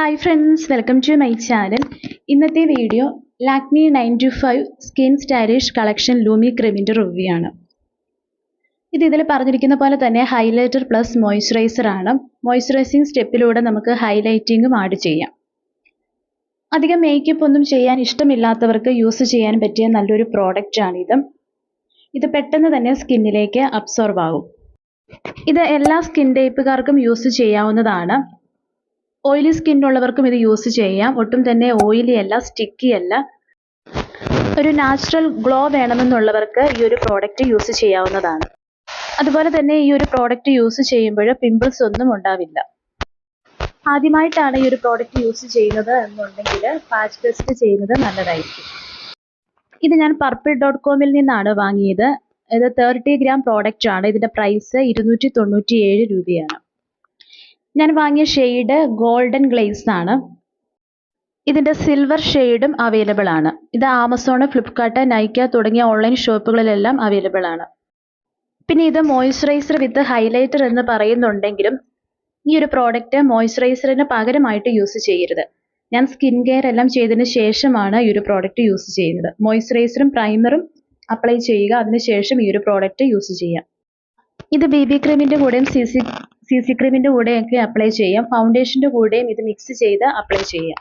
Hi friends, welcome to my channel. ഇന്നത്തെ video Lakme 925 skin stylish collection lumi ക്രീമിൻ്റെ review ആണ്. ഇതിൽ പറഞ്ഞിരിക്കുന്ന പോലെ തന്നെ ഹൈലൈറ്റർ പ്ലസ് മോയ്സ്ചറൈസർ ആണ്. മോയ്സ്ചറൈസിങ് സ്റ്റെപ്പിലൂടെ നമുക്ക് ഹൈലൈറ്റിങ്ങും ആഡ് ചെയ്യാം. അധികം മേക്കപ്പ് ഒന്നും ചെയ്യാൻ ഇഷ്ടമില്ലാത്തവർക്ക് യൂസ് ചെയ്യാൻ പറ്റിയ നല്ലൊരു പ്രോഡക്റ്റ് ആണിത്. ഇത് പെട്ടെന്ന് തന്നെ സ്കിന്നിലേക്ക് അബ്സോർബ് ആകും. ഇത് എല്ലാ സ്കിൻ ടൈപ്പുകാർക്കും യൂസ് ചെയ്യാവുന്നതാണ്. ഓയിലി സ്കിൻ ഉള്ളവർക്കും ഇത് യൂസ് ചെയ്യാം. ഒട്ടും തന്നെ ഓയിലി അല്ല, സ്റ്റിക്കി അല്ല. ഒരു നാച്ചുറൽ ഗ്ലോ വേണമെന്നുള്ളവർക്ക് ഈ ഒരു പ്രോഡക്റ്റ് യൂസ് ചെയ്യാവുന്നതാണ്. അതുപോലെ തന്നെ ഈ ഒരു പ്രോഡക്റ്റ് യൂസ് ചെയ്യുമ്പോൾ പിമ്പിൾസ് ഒന്നും ഉണ്ടാവില്ല. ആദ്യമായിട്ടാണ് ഈ ഒരു പ്രോഡക്റ്റ് യൂസ് ചെയ്യുന്നത് എന്നുണ്ടെങ്കിൽ പാച്ച് ടെസ്റ്റ് ചെയ്യുന്നത് നല്ലതായിരിക്കും. ഇത് ഞാൻ purple.com-ൽ നിന്നാണ് വാങ്ങിയത്. ഇത് 30 ഗ്രാം പ്രോഡക്റ്റ് ആണ്. ഇതിൻ്റെ പ്രൈസ് 297 രൂപയാണ്. ഞാൻ വാങ്ങിയ ഷെയ്ഡ് ഗോൾഡൻ ഗ്ലേസ് ആണ്. ഇതിൻ്റെ സിൽവർ ഷെയ്ഡും അവൈലബിൾ ആണ്. ഇത് ആമസോൺ, ഫ്ലിപ്കാർട്ട്, നൈക്ക തുടങ്ങിയ ഓൺലൈൻ ഷോപ്പുകളിലെല്ലാം അവൈലബിൾ ആണ്. പിന്നെ ഇത് മോയ്സ്ചറൈസർ വിത്ത് ഹൈലൈറ്റർ എന്ന് പറയുന്നുണ്ടെങ്കിലും ഈ ഒരു പ്രോഡക്റ്റ് മോയ്സ്ചറൈസറിന് പകരമായിട്ട് യൂസ് ചെയ്യരുത്. ഞാൻ സ്കിൻ കെയർ എല്ലാം ചെയ്തതിന് ശേഷമാണ് ഈ ഒരു പ്രോഡക്റ്റ് യൂസ് ചെയ്യുന്നത്. മോയ്സ്ചറൈസറും പ്രൈമറും അപ്ലൈ ചെയ്യുക, അതിനുശേഷം ഈ ഒരു പ്രോഡക്റ്റ് യൂസ് ചെയ്യാം. ഇത് BB ക്രീമിൻ്റെ കൂടെയും CC ക്രീമിൻ്റെ കൂടെയൊക്കെ അപ്ലൈ ചെയ്യാം. ഫൗണ്ടേഷൻ്റെ കൂടെയും ഇത് മിക്സ് ചെയ്ത് അപ്ലൈ ചെയ്യാം.